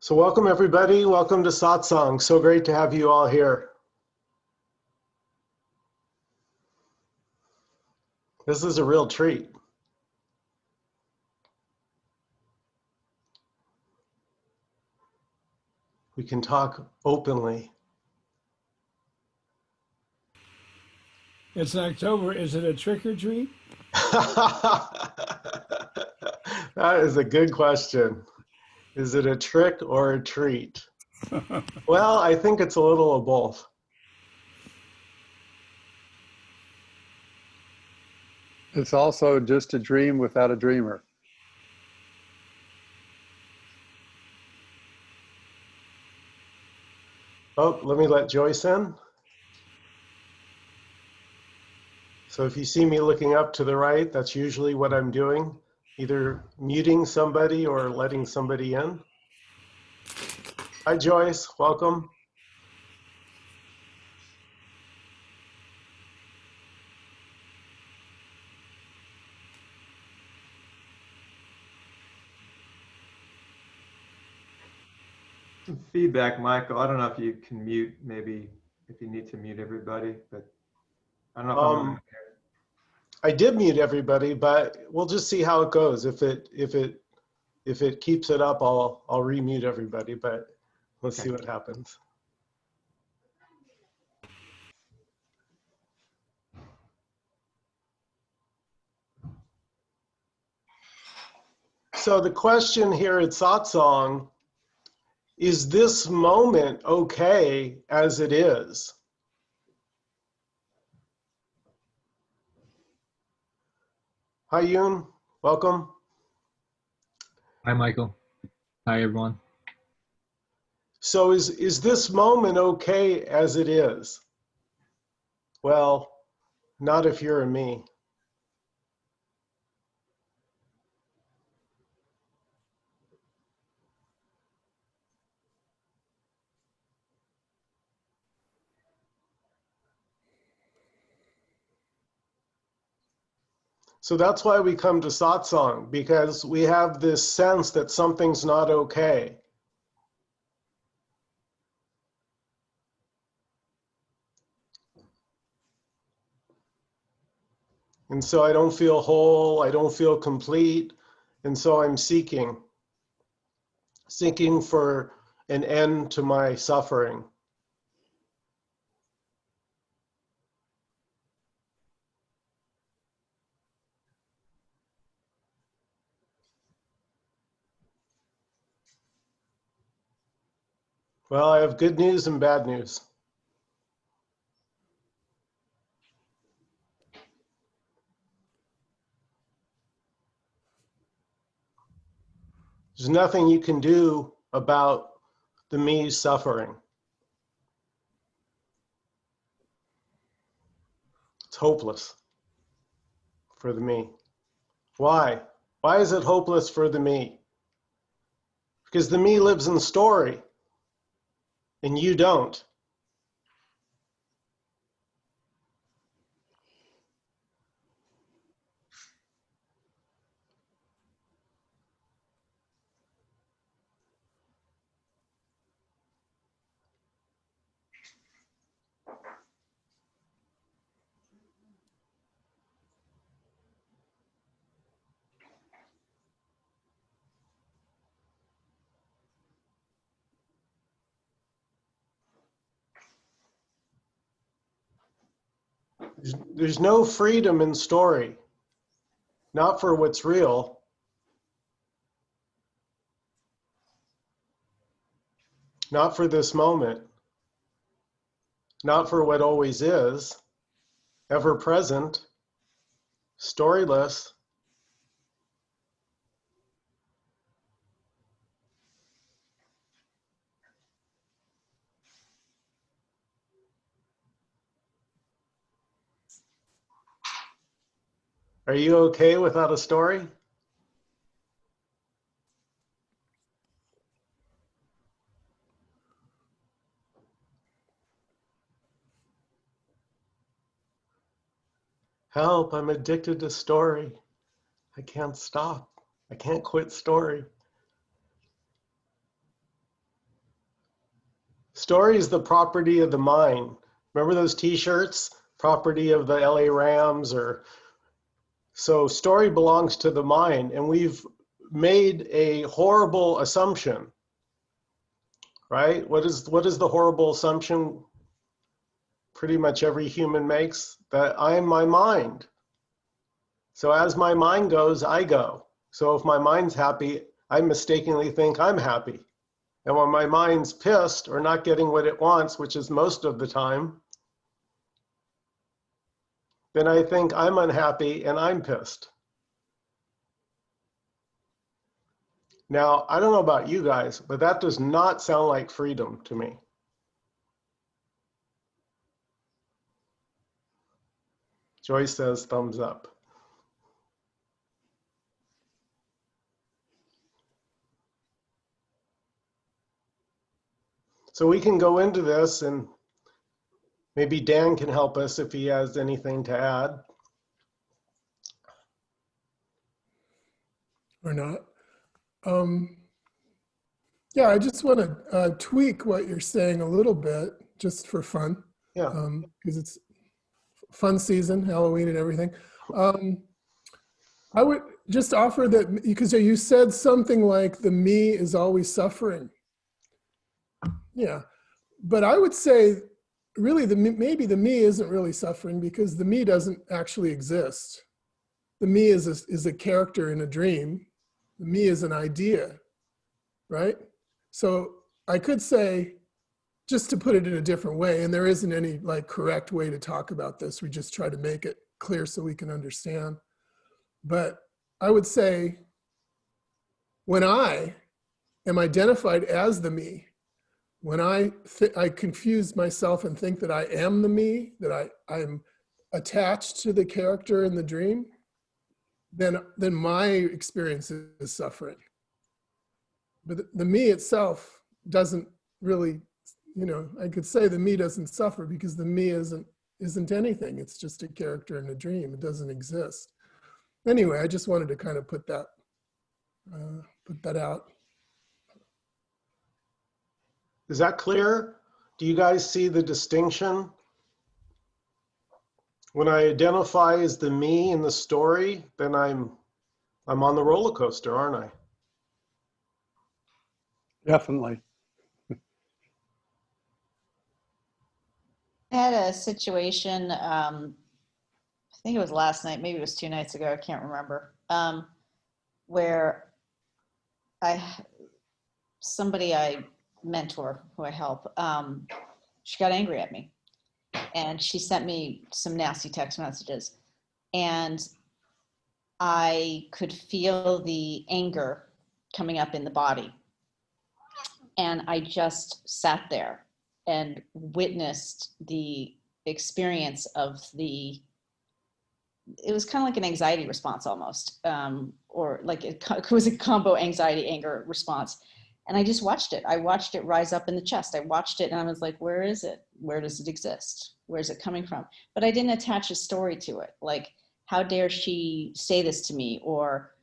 So welcome everybody, welcome to Satsang. So great to have you all here. This is a real treat. We can talk openly. It's October. Is it a trick or treat? That is a good question. Is it a trick or a treat? Well, I think it's a little of both. It's also just a dream without a dreamer. Oh, let me let Joyce in. So if you see me looking up to the right, that's usually what I'm doing, either muting somebody or letting somebody in. Hi, Joyce, welcome. Some feedback, Michael. I don't know if you can mute, maybe if you need to mute everybody, but I don't know if I'm on here. I did mute everybody, but we'll just see how it goes. If it keeps it up, I'll remute everybody, but let's see what happens. So the question here at Satsang, is this moment okay as it is? Hi, Yoon. Welcome. Hi, Michael. Hi, everyone. So is this moment okay as it is? Well, not if you're a me. So that's why we come to Satsang, because we have this sense that something's not okay. And so I don't feel whole, I don't feel complete, and so I'm seeking for an end to my suffering. Well, I have good news and bad news. There's nothing you can do about the me's suffering. It's hopeless for the me. Why? Why is it hopeless for the me? Because the me lives in story, and you don't. There's no freedom in story, not for what's real. Not for this moment, not for what always is, ever present, storyless. Are you okay without a story? Help, I'm addicted to story. I can't stop. I can't quit story. Story is the property of the mind. Remember those t-shirts? Property of the LA Rams or... So story belongs to the mind, and we've made a horrible assumption, right? What is the horrible assumption pretty much every human makes? That I am my mind. So as my mind goes, I go. So if my mind's happy, I mistakenly think I'm happy. And when my mind's pissed or not getting what it wants, which is most of the time, then I think I'm unhappy and I'm pissed. Now, I don't know about you guys, but that does not sound like freedom to me. Joyce says thumbs up. So we can go into this, and maybe Dan can help us if he has anything to add. Or not. Yeah, I just want to tweak what you're saying a little bit, just for fun. Yeah. Because it's fun season, Halloween and everything. I would just offer that, because you said something like the me is always suffering. Yeah, but I would say really maybe the me isn't really suffering, because the me doesn't actually exist. The me is a character in a dream. The me is an idea, right? So I could say, just to put it in a different way, and there isn't any like correct way to talk about this, we just try to make it clear so we can understand. But I would say, when I am identified as the me, when I confuse myself and think that I am the me, that I'm attached to the character in the dream, then my experience is suffering. But the me itself doesn't really, I could say the me doesn't suffer, because the me isn't anything. It's just a character in a dream. It doesn't exist. Anyway, I just wanted to kind of put that out. Is that clear? Do you guys see the distinction? When I identify as the me in the story, then I'm on the roller coaster, aren't I? Definitely. I had a situation, I think it was last night, maybe it was 2 nights ago, I can't remember, where somebody I mentor, who I help, she got angry at me, and she sent me some nasty text messages, and I could feel the anger coming up in the body. And I just sat there and witnessed the experience of it was kind of like an anxiety response almost, or like it was a combo anxiety anger response. And I just watched it. I watched it rise up in the chest. I watched it and I was like, where is it? Where does it exist? Where's it coming from? But I didn't attach a story to it. Like, how dare she say this to me, or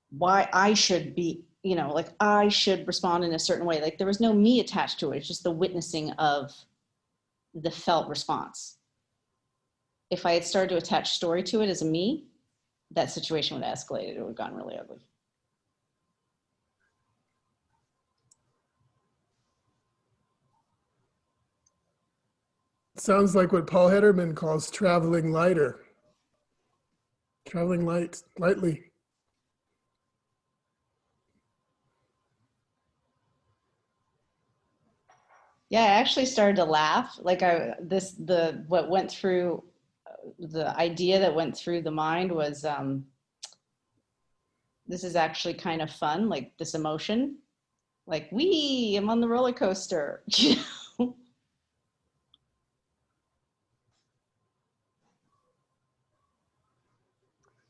why I should be, like I should respond in a certain way. Like, there was no me attached to it. It's just the witnessing of the felt response. If I had started to attach story to it as a me, that situation would have escalated. It would have gotten really ugly. Sounds like what Paul Hederman calls traveling lighter. Traveling lightly. Yeah, I actually started to laugh. Like what went through, the idea that went through the mind was, this is actually kind of fun, like this emotion, like, I'm on the roller coaster.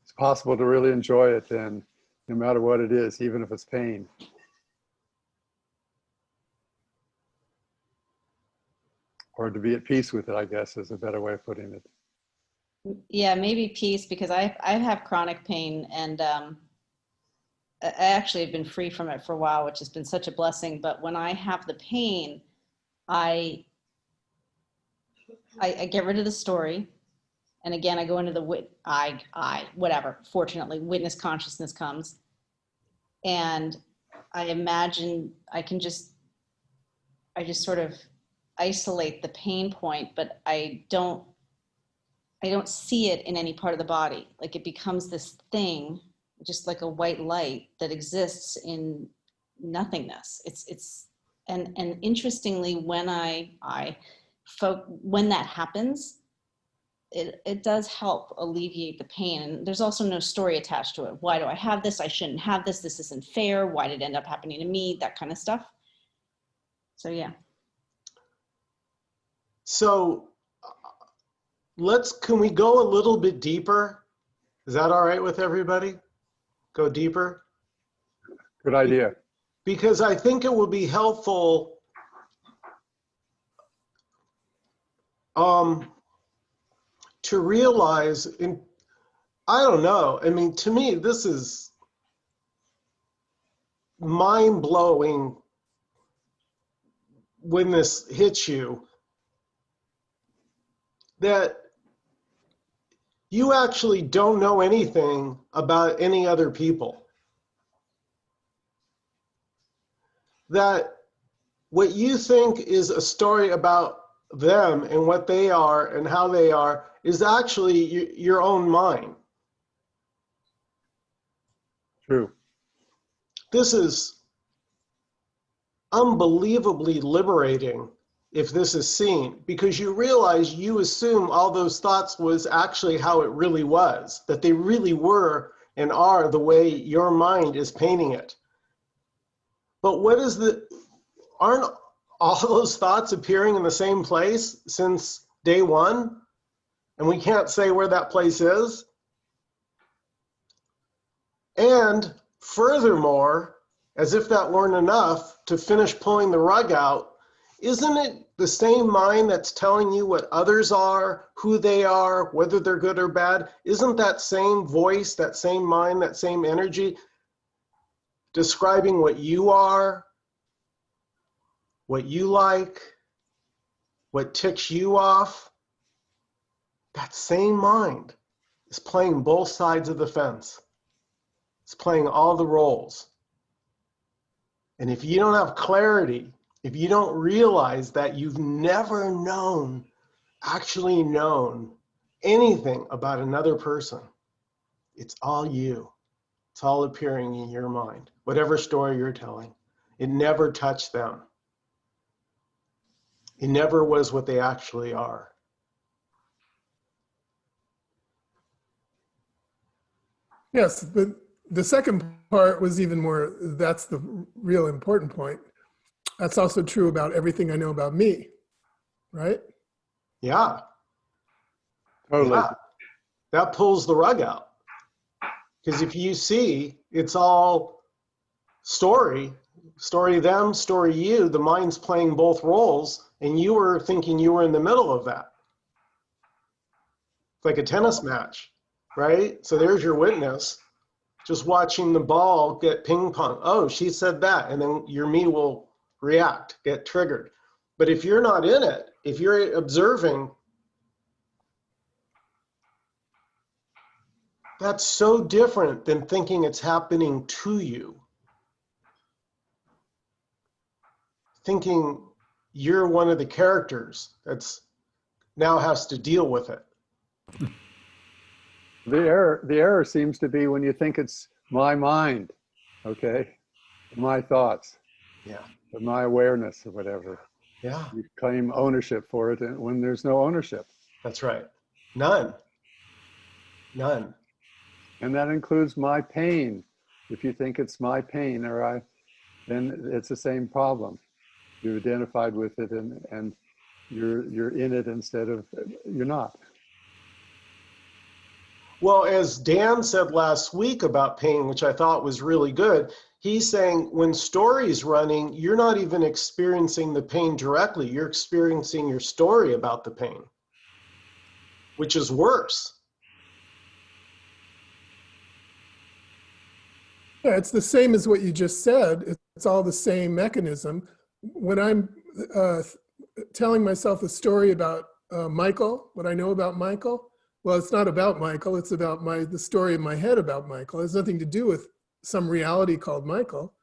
It's possible to really enjoy it then, no matter what it is, even if it's pain. Or to be at peace with it, I guess, is a better way of putting it. Yeah, maybe peace, because I have chronic pain, and I actually have been free from it for a while, which has been such a blessing. But when I have the pain, I get rid of the story. And again, I go into the whatever, fortunately, witness consciousness comes. And I imagine I just sort of isolate the pain point, but I don't see it in any part of the body. Like it becomes this thing, just like a white light that exists in nothingness. And interestingly, when when that happens, it does help alleviate the pain. And there's also no story attached to it. Why do I have this? I shouldn't have this. This isn't fair. Why did it end up happening to me? That kind of stuff. So yeah. So can we go a little bit deeper? Is that all right with everybody? Go deeper? Good idea. Because I think it would be helpful to realize, I don't know, I mean, to me, this is mind-blowing when this hits you, that you actually don't know anything about any other people. That what you think is a story about them and what they are and how they are is actually your own mind. True. This is unbelievably liberating if this is seen, because you realize you assume all those thoughts was actually how it really was, that they really were and are the way your mind is painting it. But aren't all those thoughts appearing in the same place since day one? And we can't say where that place is. And furthermore, as if that weren't enough, to finish pulling the rug out, isn't it the same mind that's telling you what others are, who they are, whether they're good or bad? Isn't that same voice, that same mind, that same energy describing what you are, what you like, what ticks you off? That same mind is playing both sides of the fence. It's playing all the roles. And if you don't have clarity, if you don't realize that you've never actually known anything about another person, it's all you. It's all appearing in your mind, whatever story you're telling. It never touched them. It never was what they actually are. Yes, but the second part was even more, that's the real important point. That's also true about everything I know about me, right? Yeah. Totally. Yeah. That pulls the rug out. Because if you see, it's all story them, story you, the mind's playing both roles, and you were thinking you were in the middle of that. It's like a tennis match, right? So there's your witness, just watching the ball get ping pong. Oh, she said that, and then your me will react, get triggered. But if you're not in it, if you're observing, that's so different than thinking it's happening to you. Thinking you're one of the characters that's now has to deal with it. The error seems to be when you think it's my mind, okay, my thoughts, Yeah. my awareness or whatever. Yeah, You claim ownership for it when there's no ownership. that's right. None. And that includes my pain. If you think it's my pain then it's the same problem. You've identified with it and you're in it instead of, you're not. Well, as Dan said last week about pain, which I thought was really good, he's saying when story's running, you're not even experiencing the pain directly. You're experiencing your story about the pain, which is worse. Yeah, it's the same as what you just said. It's all the same mechanism. When I'm telling myself the story about Michael, what I know about Michael. Well, it's not about Michael. It's about the story in my head about Michael. It has nothing to do with some reality called Michael.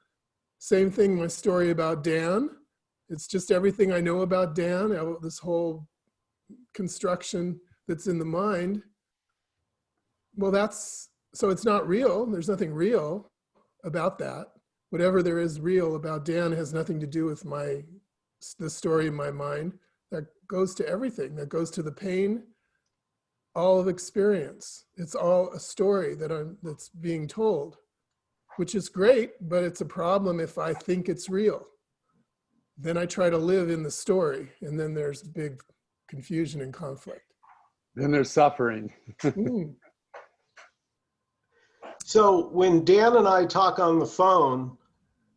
Same thing, my story about Dan. It's just everything I know about Dan, this whole construction that's in the mind. Well, so it's not real. There's nothing real about that. Whatever there is real about Dan has nothing to do with the story in my mind. That goes to everything. That goes to the pain, all of experience. It's all a story that's being told, which is great, but it's a problem if I think it's real. Then I try to live in the story, and then there's big confusion and conflict. Then there's suffering. So when Dan and I talk on the phone,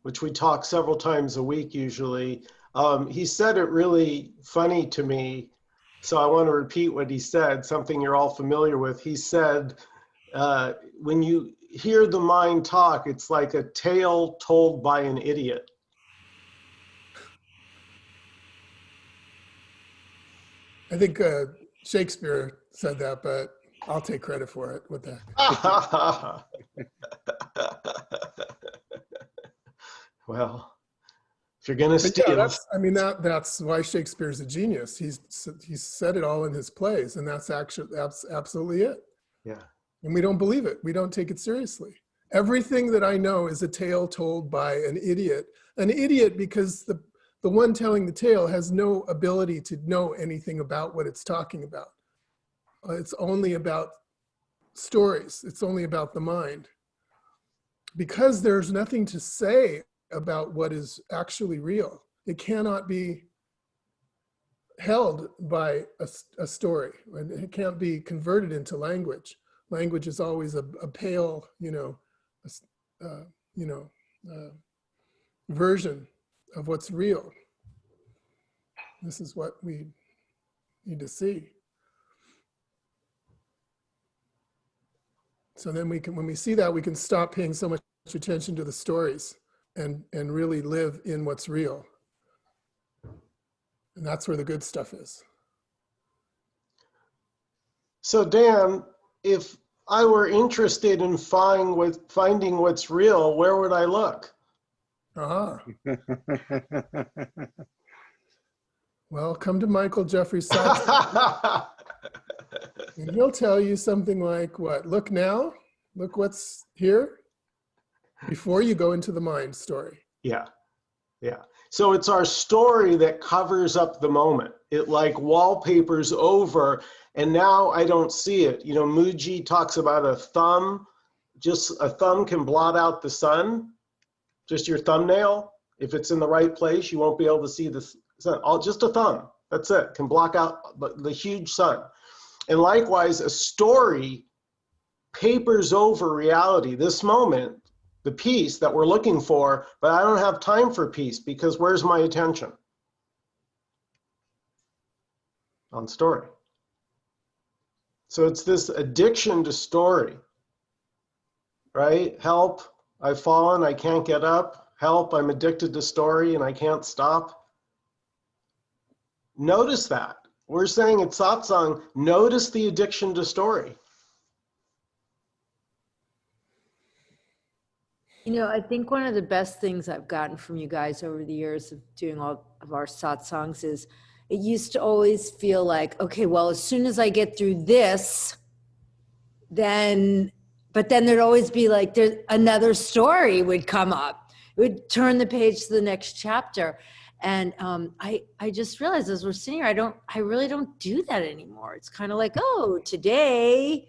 which we talk several times a week usually, he said it really funny to me. So I want to repeat what he said, something you're all familiar with. He said, when you hear the mind talk, it's like a tale told by an idiot. I think Shakespeare said that, but I'll take credit for it. What the heck? Well, if you're going to But yeah, steal. that's why Shakespeare's a genius. He's said it all in his plays, and that's absolutely it. Yeah. And we don't believe it. We don't take it seriously. Everything that I know is a tale told by an idiot. An idiot because the one telling the tale has no ability to know anything about what it's talking about. It's only about stories. It's only about the mind. Because there's nothing to say about what is actually real. It cannot be held by a story. It can't be converted into language. Language is always a pale, version of what's real. This is what we need to see. So then when we see that, we can stop paying so much attention to the stories and really live in what's real. And that's where the good stuff is. So Dan, if I were interested in finding what's real, where would I look? Well, come to Michael Jeffrey Satsang. And he'll tell you something like, what? Look now, look what's here, before you go into the mind story. Yeah. So it's our story that covers up the moment. It like wallpapers over, and now I don't see it. Muji talks about a thumb. Just a thumb can blot out the sun. Just your thumbnail. If it's in the right place, you won't be able to see the sun. Just a thumb. That's it. Can block out the huge sun. And likewise, a story papers over reality. This moment, the peace that we're looking for, but I don't have time for peace because where's my attention? On story. So it's this addiction to story, right? Help, I've fallen, I can't get up. Help, I'm addicted to story and I can't stop. Notice that. We're saying at Satsang, notice the addiction to story. I think one of the best things I've gotten from you guys over the years of doing all of our satsangs is it used to always feel like, okay, well, as soon as I get through this, but then there'd always be like, there's another story would come up. It would turn the page to the next chapter. And I just realized as we're sitting here, I really don't do that anymore. It's kind of like, oh, today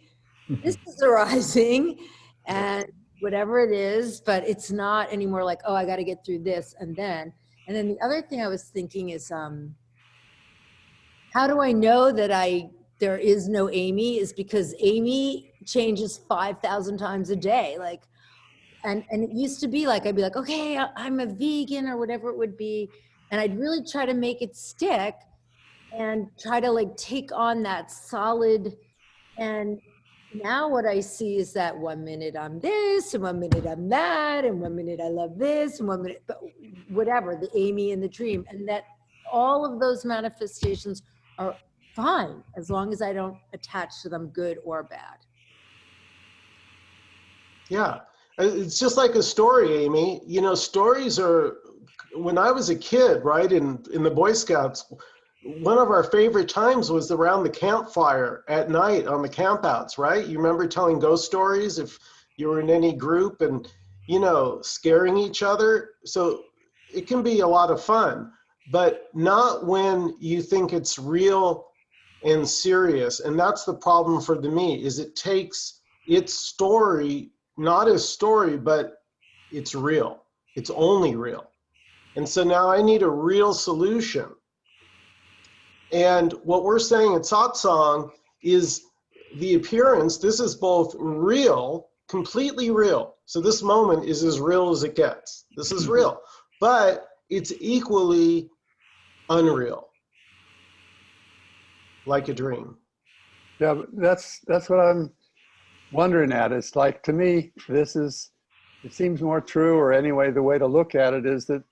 this is arising and whatever it is, but it's not anymore like, oh, I got to get through this. And then the other thing I was thinking is, how do I know that there is no Amy is because Amy changes 5,000 times a day. Like, and it used to be like, I'd be like, okay, I'm a vegan or whatever it would be. And I'd really try to make it stick and try to like take on that solid. And now what I see is that 1 minute I'm this and 1 minute I'm that and 1 minute I love this and 1 minute, but whatever, the Amy and the dream. And that all of those manifestations are fine as long as I don't attach to them good or bad. Yeah. It's just like a story, Amy. You know, stories are, when I was a kid, right, in the Boy Scouts, one of our favorite times was around the campfire at night on the campouts, right? You remember telling ghost stories if you were in any group and, you know, scaring each other. So it can be a lot of fun, but not when you think it's real and serious. And that's the problem for the me, is it takes its story, not as story, but it's real. It's only real. And so now I need a real solution. And what we're saying at Satsang is the appearance, this is both real, completely real. So this moment is as real as it gets. This is real, but it's equally unreal, like a dream. Yeah, but that's what I'm wondering at. It's like, to me, it seems more true, or anyway, the way to look at it is that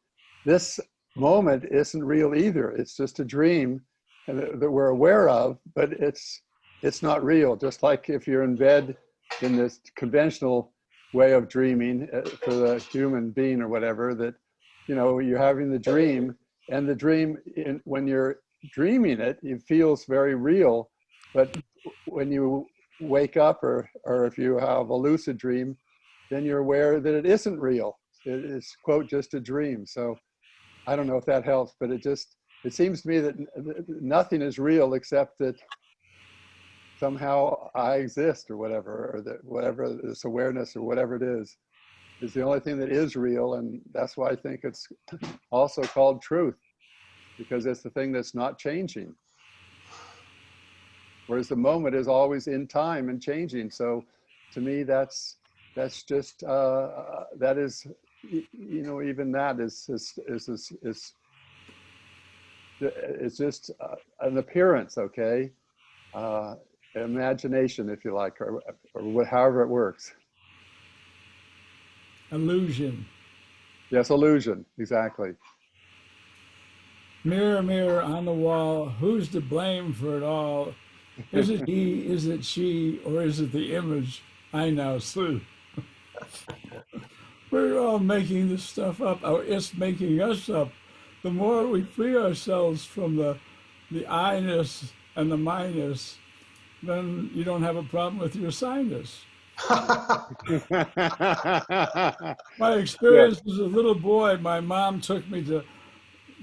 this moment isn't real either. It's just a dream that we're aware of, but it's not real. Just like if you're in bed in this conventional way of dreaming for the human being or whatever, that, you know, you're having the dream, and the dream, when you're dreaming it, it feels very real. But when you wake up, or if you have a lucid dream, then you're aware that it isn't real. It is, quote, just a dream. So I don't know if that helps, but it seems to me that nothing is real except that somehow I exist, or whatever, or that whatever this awareness or whatever it is the only thing that is real. And that's why I think it's also called truth, because it's the thing that's not changing. Whereas the moment is always in time and changing. So to me, that's just, that is, you know, even that is it's just an appearance, okay? Imagination, if you like, or however it works. Illusion. Yes, illusion, exactly. Mirror, mirror on the wall, who's to blame for it all? Is it he, is it she, or is it the image I now see? We're all making this stuff up, or it's making us up. The more we free ourselves from the I-ness and the minus, then you don't have a problem with your sinus. My experience as a little boy, my mom took me to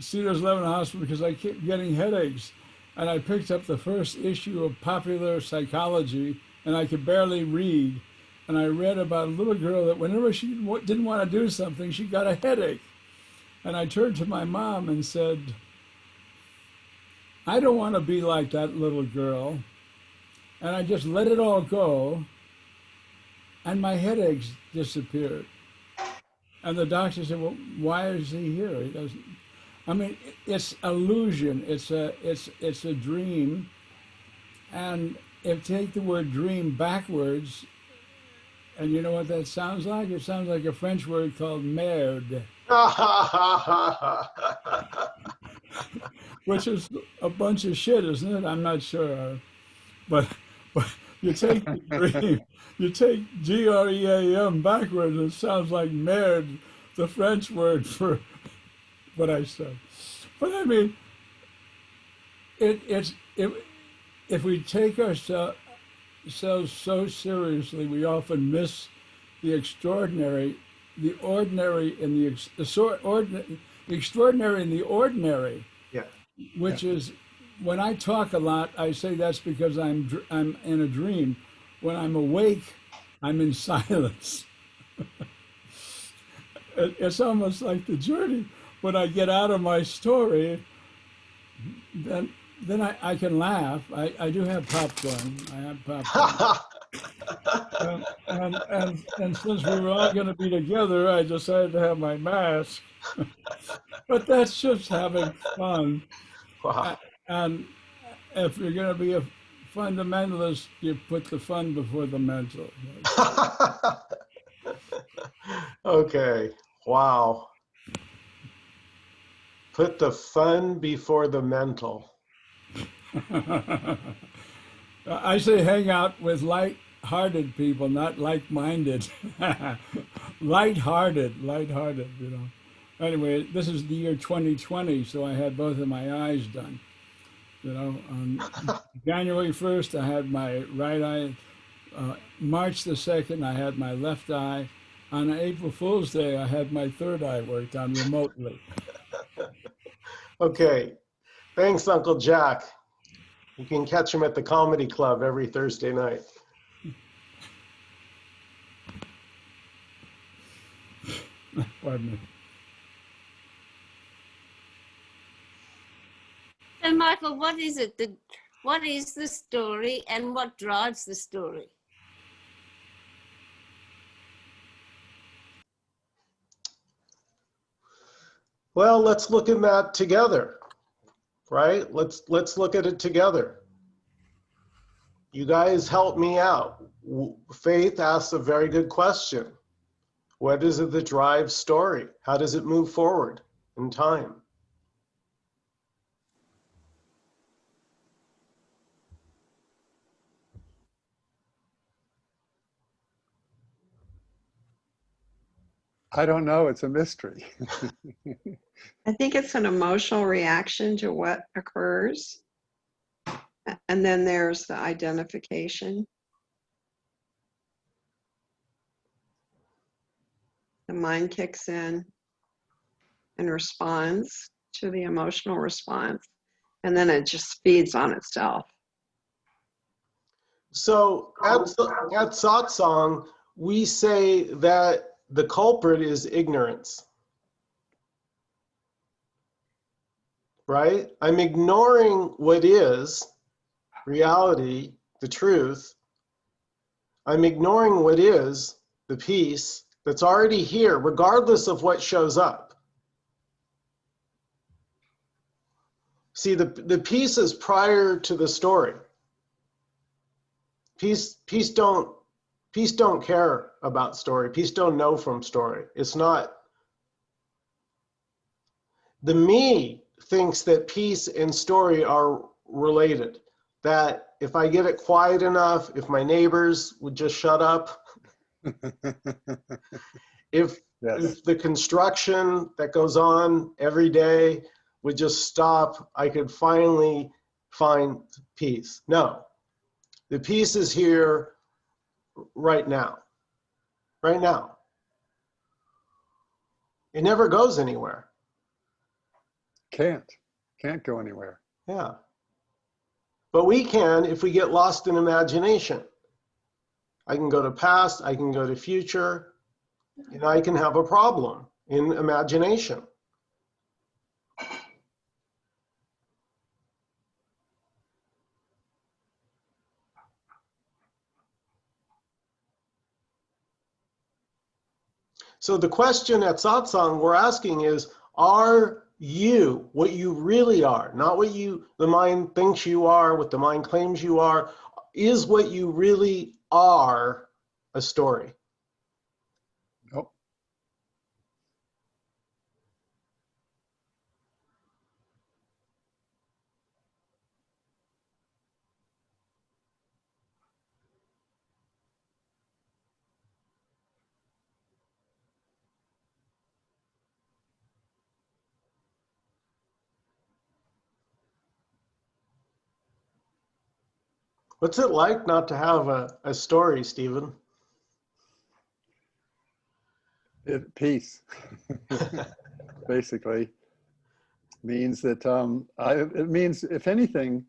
Cedars Lebanon Hospital because I kept getting headaches. And I picked up the first issue of Popular Psychology, and I could barely read. And I read about a little girl that whenever she didn't want to do something, she got a headache. And I turned to my mom and said, I don't want to be like that little girl. And I just let it all go, and my headaches disappeared. And the doctor said, well, why is he here? He doesn't. I mean, it's illusion. It's a dream. And if you take the word dream backwards, and you know what that sounds like? It sounds like a French word called merde, which is a bunch of shit, isn't it? I'm not sure. But you take the dream, you take GREAM backwards, it sounds like merde, the French word for what I said. But I mean, if we take ourselves so seriously, we often miss the extraordinary, the ordinary, and the extraordinary and the ordinary. Yeah. Which is, when I talk a lot, I say that's because I'm in a dream. When I'm awake, I'm in silence. It's almost like the journey. When I get out of my story, then I can laugh. I do have popcorn. I have popcorn. and since we were all going to be together, I decided to have my mask. But that's just having fun. Wow. And if you're going to be a fundamentalist, you put the fun before the mental. Okay. Wow. Put the fun before the mental. I say hang out with light-hearted people, not like-minded. Light-hearted, you know. Anyway, this is the year 2020, so I had both of my eyes done. You know, on January 1st, I had my right eye. March the 2nd, I had my left eye. On April Fool's Day, I had my third eye worked on remotely. Okay. Thanks, Uncle Jack. You can catch him at the comedy club every Thursday night. Pardon me. So, Michael, what is it? What is the story and what drives the story? Well, let's look at that together, right? Let's look at it together. You guys help me out. Faith asks a very good question. What is it that drives story? How does it move forward in time? I don't know. It's a mystery. I think it's an emotional reaction to what occurs. And then there's the identification. The mind kicks in and responds to the emotional response. And then it just feeds on itself. So at Satsang, we say that the culprit is ignorance. Right? I'm ignoring what is reality, the truth. I'm ignoring what is the peace that's already here, regardless of what shows up. See, the peace is prior to the story. Peace don't care about story. Peace don't know from story. It's not. The me thinks that peace and story are related. That if I get it quiet enough, if my neighbors would just shut up, if the construction that goes on every day would just stop, I could finally find peace. No, the peace is here right now. Right now. It never goes anywhere. Can't go anywhere. Yeah. But we can if we get lost in imagination. I can go to past, I can go to future, and I can have a problem in imagination. So the question at Satsang we're asking is, are you what you really are? Not what the mind thinks you are, what the mind claims you are. Is what you really are a story? Nope. What's it like not to have a story, Stephen? Peace, basically, means that it means, if anything,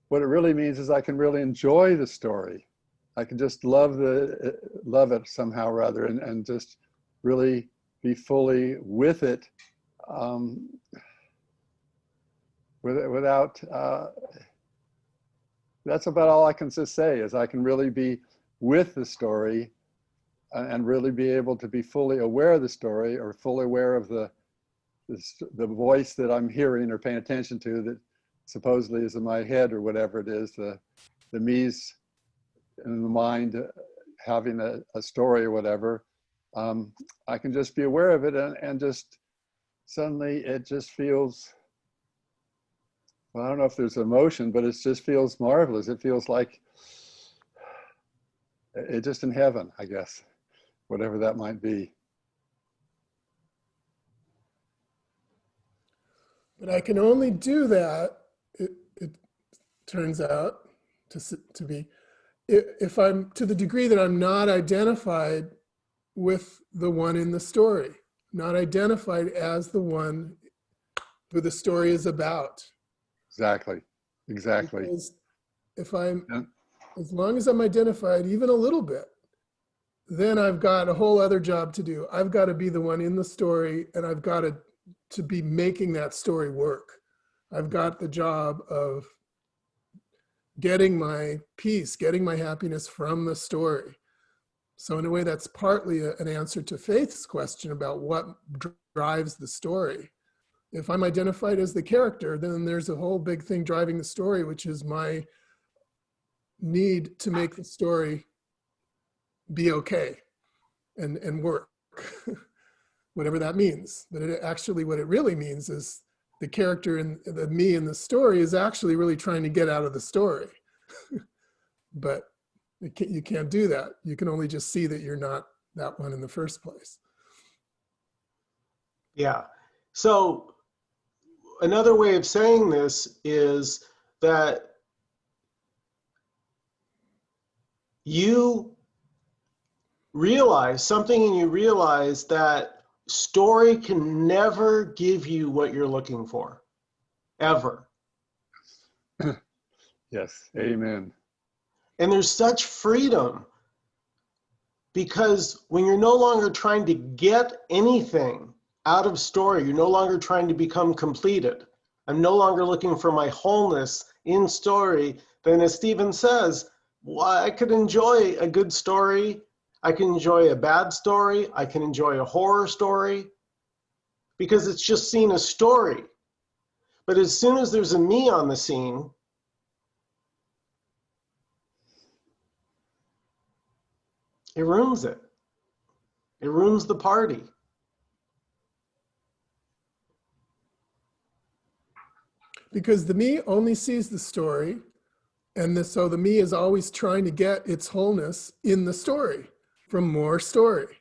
what it really means is I can really enjoy the story. I can just love it somehow rather, and just really be fully with it, without. That's about all I can just say, is I can really be with the story and really be able to be fully aware of the story, or fully aware of the voice that I'm hearing or paying attention to, that supposedly is in my head or whatever it is, the me's in the mind having a story or whatever. I can just be aware of it and just suddenly it just feels, well, I don't know if there's emotion, but it just feels marvelous. It feels like it's just in heaven, I guess, whatever that might be. But I can only do that, it turns out to be, if I'm to the degree that I'm not identified with the one in the story, not identified as the one who the story is about. Exactly. Exactly. Because if I'm, Yeah. as long as I'm identified even a little bit, then I've got a whole other job to do. I've got to be the one in the story, and I've got to be making that story work. I've got the job of getting my peace, getting my happiness from the story. So in a way, that's partly an answer to Faith's question about what drives the story. If I'm identified as the character, then there's a whole big thing driving the story, which is my need to make the story be okay and work, whatever that means. But it actually, what it really means is the character and the me in the story is actually really trying to get out of the story. But you can't do that. You can only just see that you're not that one in the first place. Yeah. So another way of saying this is that you realize something, and you realize that story can never give you what you're looking for, ever. Yes. Amen. And there's such freedom, because when you're no longer trying to get anything out of story, you're no longer trying to become completed. I'm no longer looking for my wholeness in story. Then, as Stephen says, well, I could enjoy a good story. I can enjoy a bad story. I can enjoy a horror story, because it's just seen as story. But as soon as there's a me on the scene, it ruins it. It ruins the party. Because the me only sees the story, and so the me is always trying to get its wholeness in the story from more story.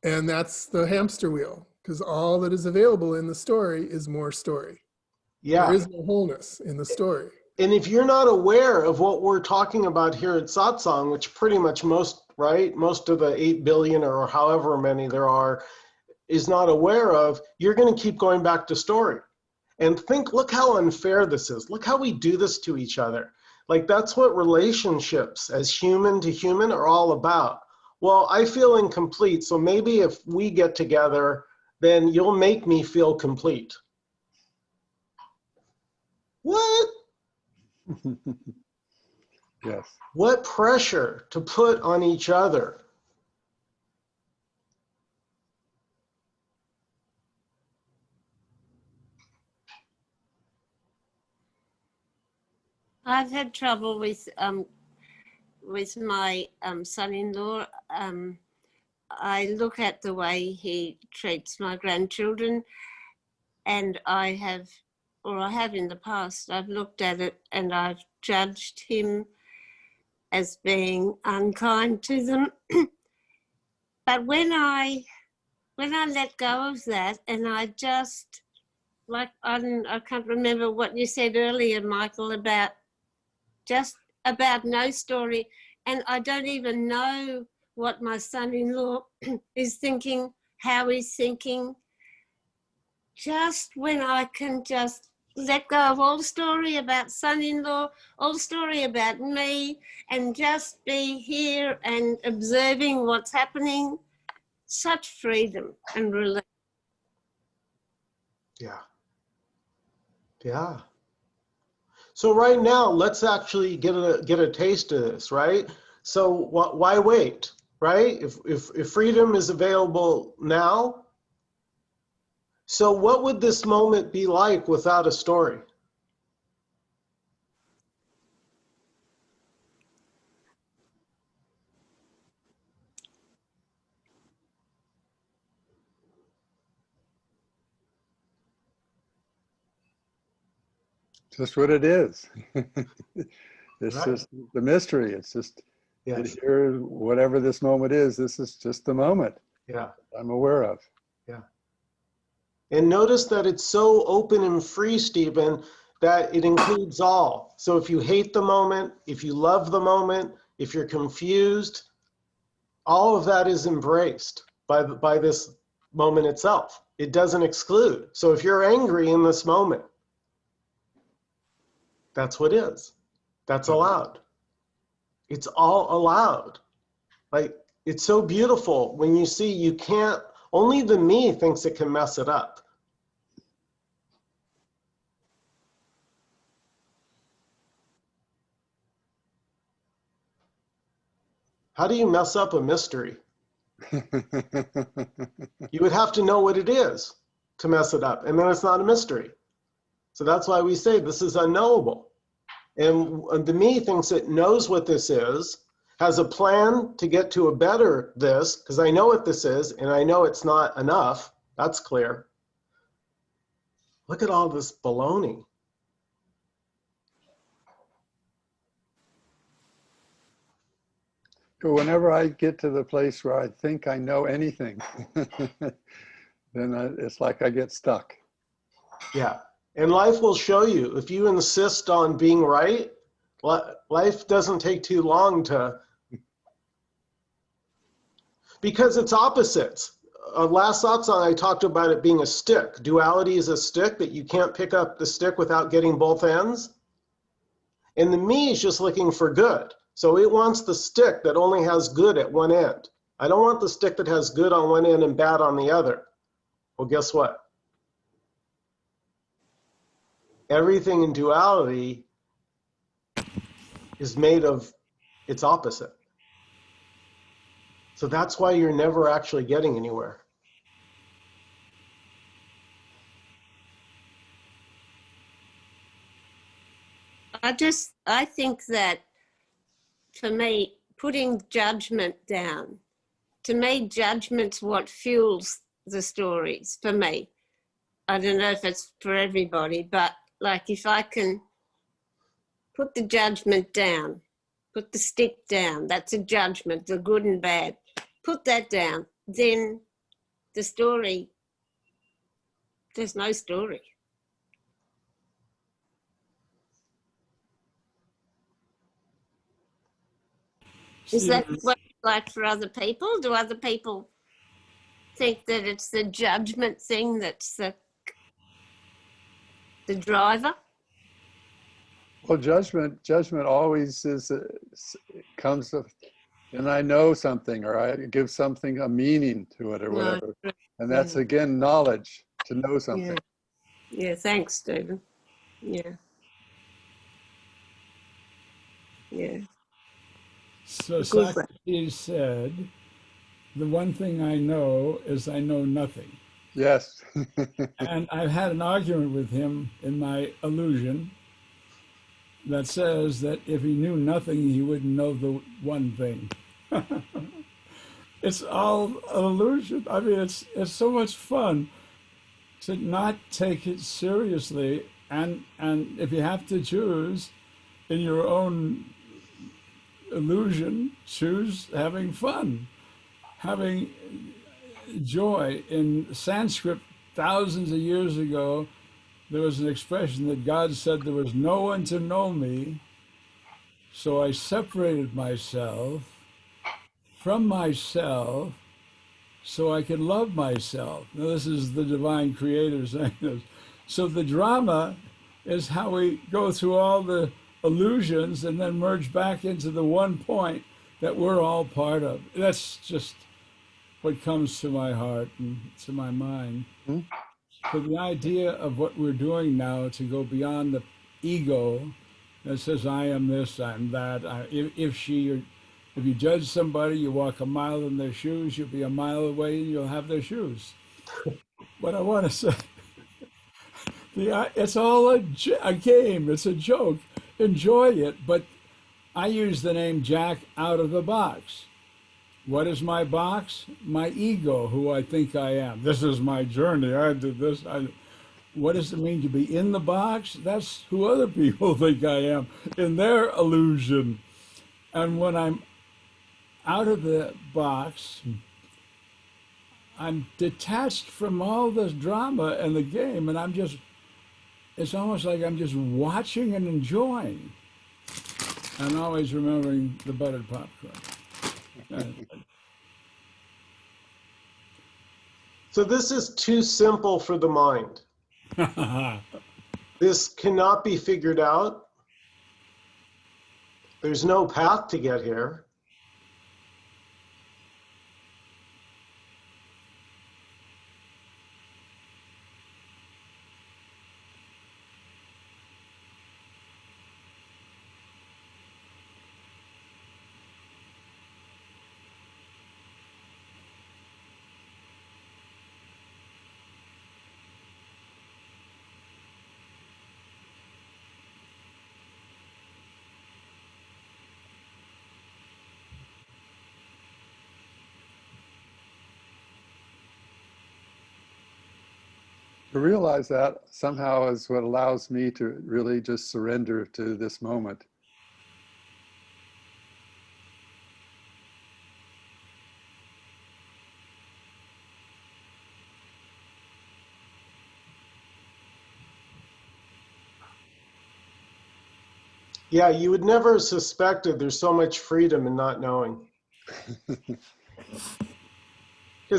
And that's the hamster wheel, because all that is available in the story is more story. Yeah. There is no wholeness in the story. And if you're not aware of what we're talking about here at Satsang, which pretty much most of the 8 billion or however many there are is not aware of, you're going to keep going back to story. And look how unfair this is. Look how we do this to each other. Like, that's what relationships as human to human are all about. Well, I feel incomplete, so maybe if we get together, then you'll make me feel complete. What? Yes. What pressure to put on each other. I've had trouble with my son-in-law. I look at the way he treats my grandchildren, and I have in the past, I've looked at it and I've judged him as being unkind to them. But when I let go of that, and I just, like, I can't remember what you said earlier, Michael, about no story, and I don't even know what my son-in-law is thinking, how he's thinking. Just when I can just let go of all story about son-in-law, all story about me, and just be here and observing what's happening, such freedom and relief. Yeah. Yeah. So right now, let's actually get a taste of this, right? So why wait, right? If freedom is available now, so what would this moment be like without a story? Just what it is. It's Right. just the mystery. It's just Yes. here, whatever this moment is, this is just the moment Yeah. I'm aware of. Yeah. And notice that it's so open and free, Stephen, that it includes all. So if you hate the moment, if you love the moment, if you're confused, all of that is embraced by this moment itself. It doesn't exclude. So if you're angry in this moment, that's what is. That's allowed. It's all allowed. Like, it's so beautiful when you see you can't, only the me thinks it can mess it up. How do you mess up a mystery? You would have to know what it is to mess it up, and then it's not a mystery. So that's why we say this is unknowable. And the me thinks it knows what this is, has a plan to get to a better this, because I know what this is, and I know it's not enough. That's clear. Look at all this baloney. Whenever I get to the place where I think I know anything, then it's like I get stuck. Yeah. And life will show you. If you insist on being right, life doesn't take too long to, because it's opposites. Last satsang, I talked about it being a stick. Duality is a stick that you can't pick up the stick without getting both ends. And the me is just looking for good. So it wants the stick that only has good at one end. I don't want the stick that has good on one end and bad on the other. Well, guess what? Everything in duality is made of its opposite. So that's why you're never actually getting anywhere. I think that for me, putting judgment down, to me, judgment's what fuels the stories for me. I don't know if it's for everybody, but like if I can put the judgment down, put the stick down, that's a judgment, the good and bad, put that down, then the story, there's no story. Is that what it's like for other people? Do other people think that it's the judgment thing that's the driver? Well, judgment always comes of, and I know something, or I give something a meaning to it, or whatever. And that's again knowledge, to know something. Yeah, thanks, Stephen. Yeah. So Socrates said, the one thing I know is I know nothing. Yes. And I've had an argument with him in my illusion that says that if he knew nothing, he wouldn't know the one thing. It's all an illusion. I mean, it's so much fun to not take it seriously. And if you have to choose in your own illusion, choose having fun, having joy. In Sanskrit, thousands of years ago, there was an expression that God said there was no one to know me, so I separated myself from myself so I could love myself. Now, this is the divine creator saying this. So the drama is how we go through all the illusions and then merge back into the one point that we're all part of. That's just what comes to my heart and to my mind. So the idea of what we're doing now to go beyond the ego that says I am this, I'm that. If you judge somebody, you walk a mile in their shoes, you'll be a mile away and you'll have their shoes. What I want to say, it's all a game, it's a joke. Enjoy it, but I use the name Jack out of the box. What is my box? My ego, who I think I am. This is my journey. I did this. what does it mean to be in the box? That's who other people think I am in their illusion. And when I'm out of the box, I'm detached from all this drama and the game, and it's almost like I'm just watching and enjoying, and always remembering the buttered popcorn. So this is too simple for the mind. This cannot be figured out. There's no path to get here. To realize that somehow is what allows me to really just surrender to this moment. Yeah, you would never have suspected there's so much freedom in not knowing. Because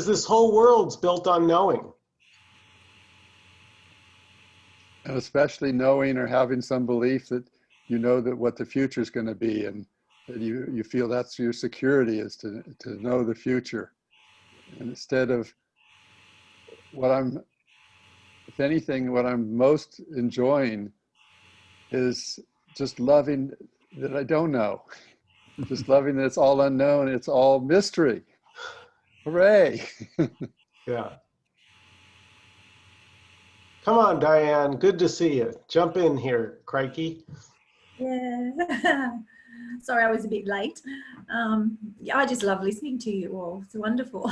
this whole world's built on knowing. And especially knowing or having some belief that you know that what the future is going to be, and that you feel that's your security, is to know the future. And instead of if anything, what I'm most enjoying is just loving that I don't know. Just loving that it's all unknown, it's all mystery. Hooray. Yeah. Come on, Diane. Good to see you. Jump in here, Crikey. Yeah. Sorry, I was a bit late. Yeah, I just love listening to you all. It's wonderful.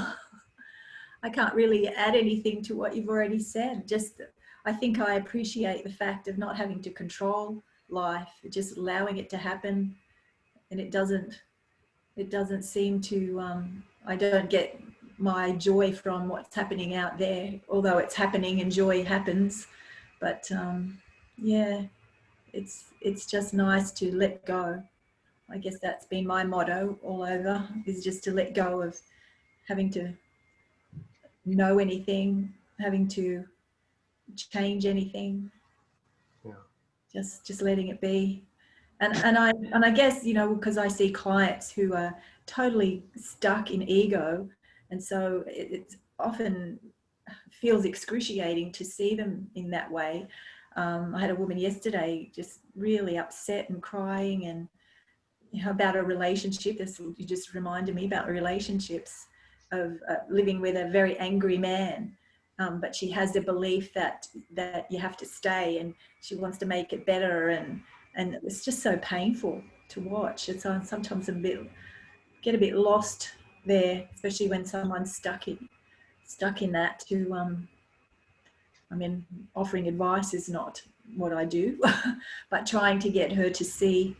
I can't really add anything to what you've already said. Just, I think I appreciate the fact of not having to control life, just allowing it to happen. And it doesn't seem to, I don't get my joy from what's happening out there, although it's happening and joy happens. But yeah, it's just nice to let go. I guess that's been my motto all over, is just to let go of having to know anything, having to change anything. Yeah. Just letting it be. And I guess, you know, because I see clients who are totally stuck in ego, and so it often feels excruciating to see them in that way. I had a woman yesterday just really upset and crying, and you know, about a relationship. You just reminded me about relationships, of living with a very angry man. But she has the belief that you have to stay, and she wants to make it better, and it's just so painful to watch. It's sometimes get a bit lost there, especially when someone's stuck in that. I mean, offering advice is not what I do, but trying to get her to see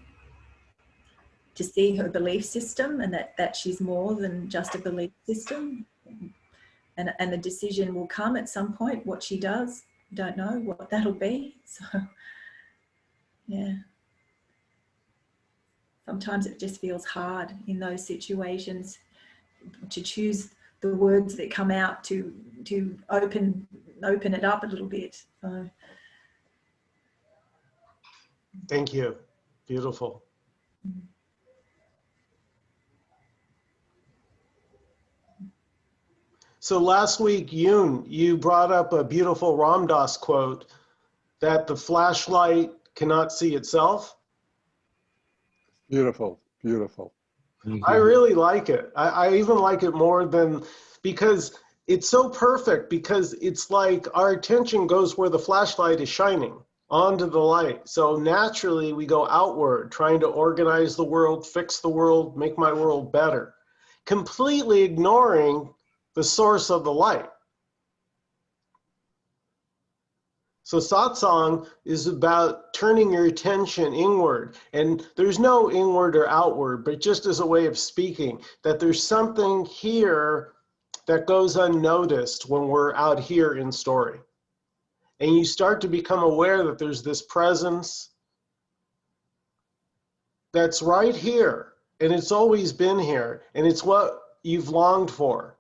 her belief system, and that she's more than just a belief system. And the decision will come at some point. What she does, don't know what that'll be. So, yeah. Sometimes it just feels hard in those situations to choose the words that come out to open it up a little bit. So. Thank you. Beautiful. So last week, Yoon, you brought up a beautiful Ram Dass quote that the flashlight cannot see itself. Beautiful, beautiful. I really like it. I even like it more than, because it's so perfect, because it's like our attention goes where the flashlight is shining, onto the light. So naturally we go outward, trying to organize the world, fix the world, make my world better, completely ignoring the source of the light. So satsang is about turning your attention inward. And there's no inward or outward, but just as a way of speaking, that there's something here that goes unnoticed when we're out here in story. And you start to become aware that there's this presence that's right here. And it's always been here. And it's what you've longed for.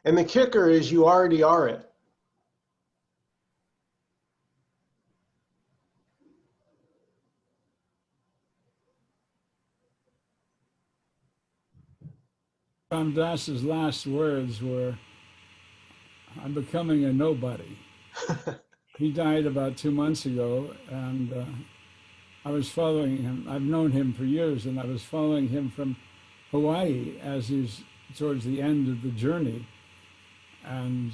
And the kicker is you already are it. Ram Dass's last words were, "I'm becoming a nobody." He died about 2 months ago, and I was following him. I've known him for years, and I was following him from Hawaii as he's towards the end of the journey. And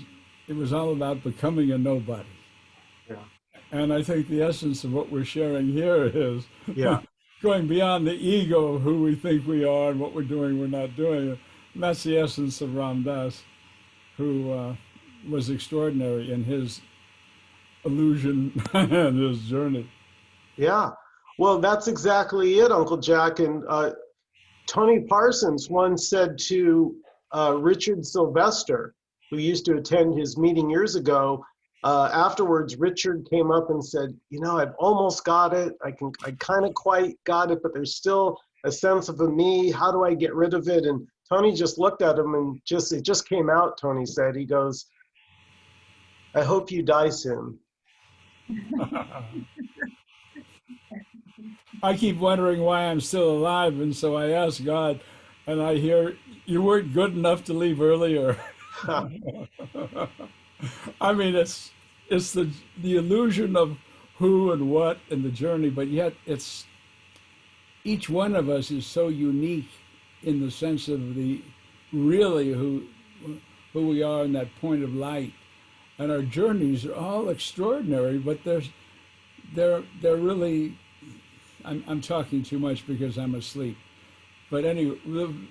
it was all about becoming a nobody. Yeah. And I think the essence of what we're sharing here is going beyond the ego of who we think we are and what we're doing, we're not doing. And that's the essence of Ram Dass, who was extraordinary in his illusion and his journey. Yeah. Well, that's exactly it, Uncle Jack. And Tony Parsons once said to Richard Sylvester, who used to attend his meeting years ago, afterwards, Richard came up and said, you know, I've almost got it. I kind of quite got it, but there's still a sense of a me. How do I get rid of it? And Tony just looked at him and it just came out, Tony said. He goes, I hope you die soon. I keep wondering why I'm still alive, and so I ask God, and I hear, you weren't good enough to leave earlier. I mean, it's the illusion of who and what and the journey, but yet it's each one of us is so unique in the sense of the really who we are in that point of light, and our journeys are all extraordinary. But they're really. I'm talking too much because I'm asleep. But anyway,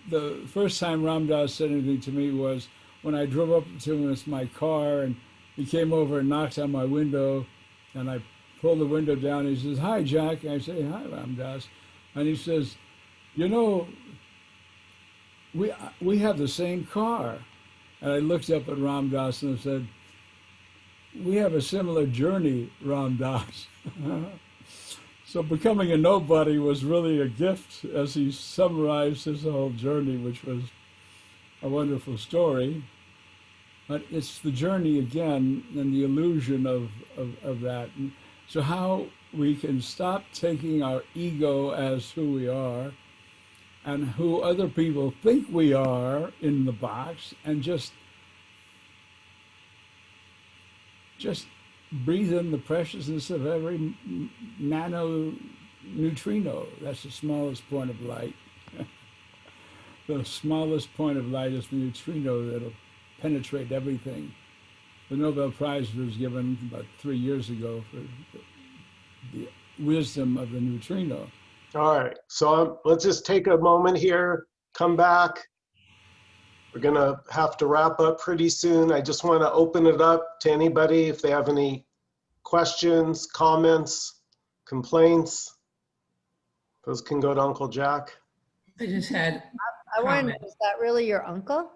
the first time Ram Dass said anything to me was when I drove up to him with my car, and he came over and knocked on my window, and I pulled the window down. He says, "Hi, Jack." And I say, "Hi, Ram Dass." And he says, "You know, we have the same car." And I looked up at Ram Dass and I said, "We have a similar journey, Ram Dass." So becoming a nobody was really a gift as he summarized his whole journey, which was a wonderful story. But it's the journey again and the illusion of that. And so how we can stop taking our ego as who we are and who other people think we are in the box, and just breathe in the preciousness of every nano neutrino. That's the smallest point of light. The smallest point of light is the neutrino that'll penetrate everything. The Nobel Prize was given about 3 years ago for the wisdom of the neutrino. All right, so let's just take a moment here, come back. We're gonna have to wrap up pretty soon. I just wanna open it up to anybody if they have any questions, comments, complaints. Those can go to Uncle Jack. I just had. I want to know, is that really your uncle?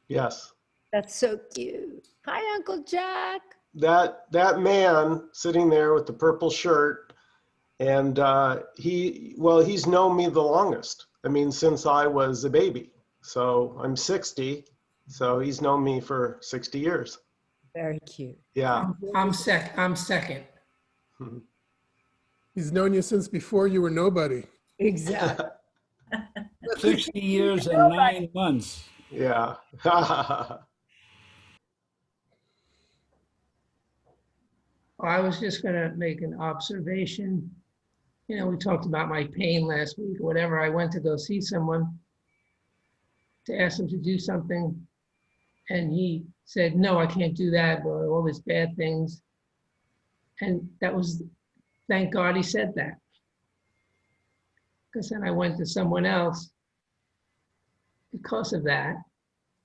Yes. That's so cute. Hi, Uncle Jack. That man sitting there with the purple shirt, and he's known me the longest. I mean, since I was a baby. So I'm 60, so he's known me for 60 years. Very cute. Yeah. I'm second. He's known you since before you were nobody. Exactly. 60 years and 9 months. Yeah. I was just going to make an observation. You know, we talked about my pain last week or whatever. I went to go see someone to ask him to do something, and he said, no, I can't do that, or all these bad things. And that was, thank God he said that. because then I went to someone else because of that,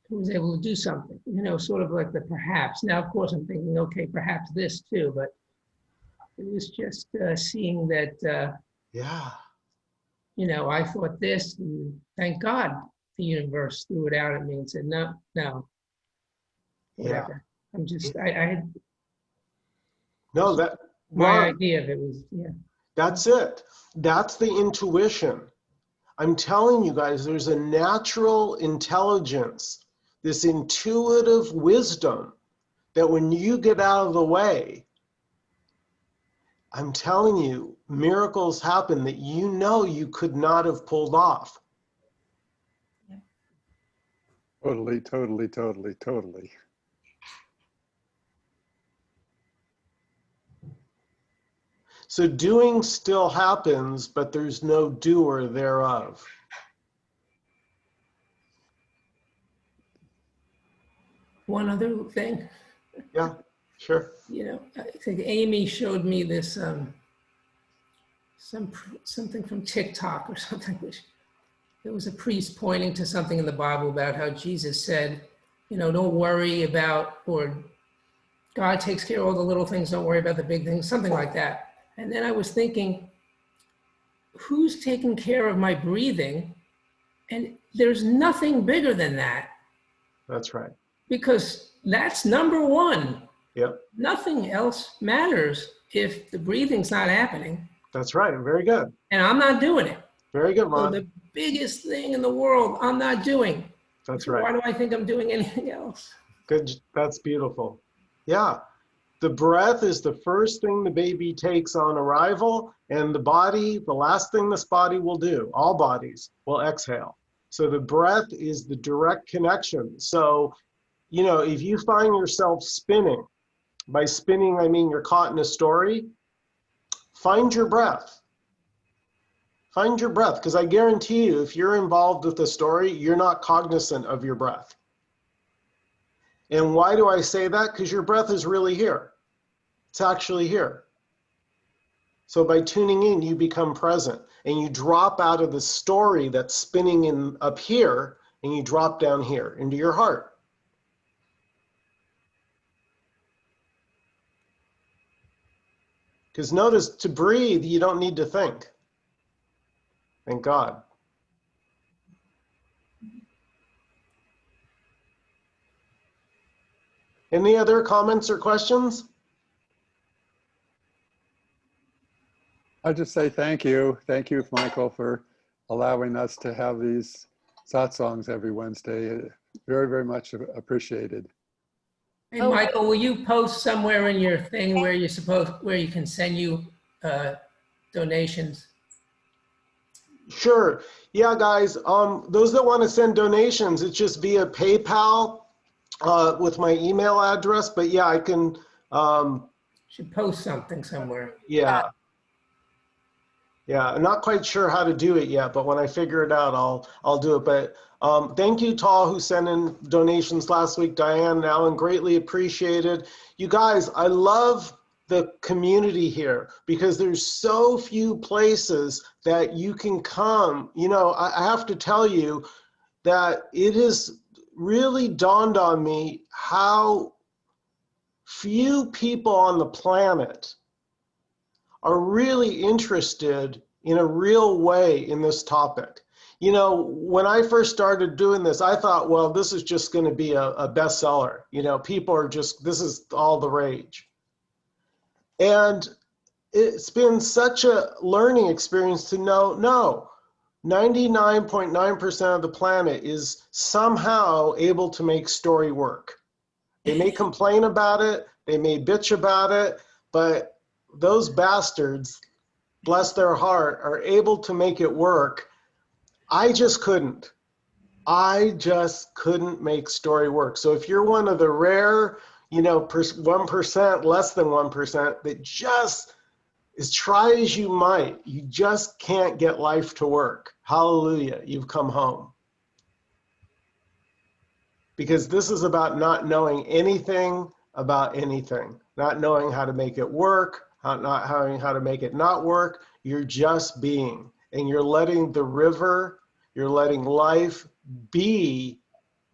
who was able to do something, sort of like the perhaps. Now, of course, I'm thinking, okay, perhaps this too, but it was just seeing that, Yeah. I thought this, and thank God the universe threw it out at me and said, no, whatever. I'm just, I had No, that my Ron, idea of it was, yeah. that's it. That's the intuition. I'm telling you guys, there's a natural intelligence, this intuitive wisdom that when you get out of the way, I'm telling you, miracles happen that you could not have pulled off. Totally, totally, totally, totally. So doing still happens, but there's no doer thereof. One other thing, Yeah, sure. I think Amy showed me this, something from TikTok or something, which there was a priest pointing to something in the Bible about how Jesus said, don't worry about, or God takes care of all the little things, don't worry about the big things, something like that. And then I was thinking, who's taking care of my breathing? And there's nothing bigger than that. That's right. Because that's number one. Yep. Nothing else matters if the breathing's not happening. That's right. Very good. And I'm not doing it. Very good, So Ron. the biggest thing in the world I'm not doing. That's So right. why do I think I'm doing anything else? Good. That's beautiful. Yeah. The breath is the first thing the baby takes on arrival, and the body, the last thing this body will do, all bodies will exhale. So the breath is the direct connection. So, if you find yourself spinning, by spinning, I mean you're caught in a story, find your breath. Find your breath, because I guarantee you, if you're involved with the story, you're not cognizant of your breath. And why do I say that? Because your breath is really here. It's actually here. So by tuning in, you become present and you drop out of the story that's spinning in up here and you drop down here into your heart. Because notice, to breathe, you don't need to think. Thank God. Any other comments or questions? I just say thank you. Thank you, Michael, for allowing us to have these satsangs every Wednesday. Very, very much appreciated. Hey, Michael, will you post somewhere in your thing where you can send you donations? Sure. Yeah, guys, those that want to send donations, it's just via PayPal with my email address. But yeah, I can. Should post something somewhere. Yeah. Yeah, I'm not quite sure how to do it yet, but when I figure it out, I'll do it. But thank you to all who sent in donations last week, Diane and Alan, greatly appreciated. You guys, I love the community here because there's so few places that you can come. I have to tell you that it has really dawned on me how few people on the planet are really interested in a real way in this topic. When I first started doing this, I thought, well, this is just going to be a bestseller. People are just, this is all the rage. And it's been such a learning experience to know, no, 99.9% of the planet is somehow able to make story work. They may complain about it, they may bitch about it, but those bastards, bless their heart, are able to make it work. I just couldn't. I just couldn't make story work. So if you're one of the rare, 1%, less than 1%, that just, as try as you might, you just can't get life to work. Hallelujah, you've come home. Because this is about not knowing anything about anything, not knowing how to make it work, not knowing how to make it not work. You're just being. and you're letting the river, you're letting life be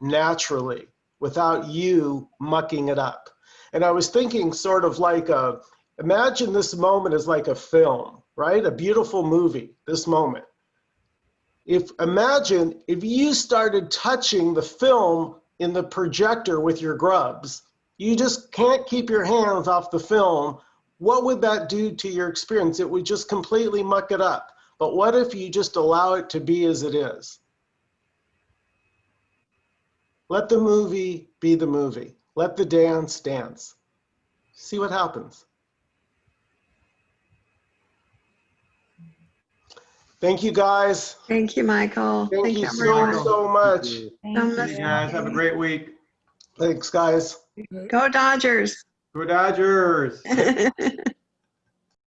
naturally without you mucking it up. And I was thinking sort of like imagine this moment as like a film, right? A beautiful movie, this moment. Imagine if you started touching the film in the projector with your grubs, you just can't keep your hands off the film. What would that do to your experience? It would just completely muck it up. But what if you just allow it to be as it is? Let the movie be the movie. Let the dance dance. See what happens. Thank you, guys. Thank you, Michael. Thank you everyone. so much. You guys have a great week. Thanks, guys. Go Dodgers. Go Dodgers.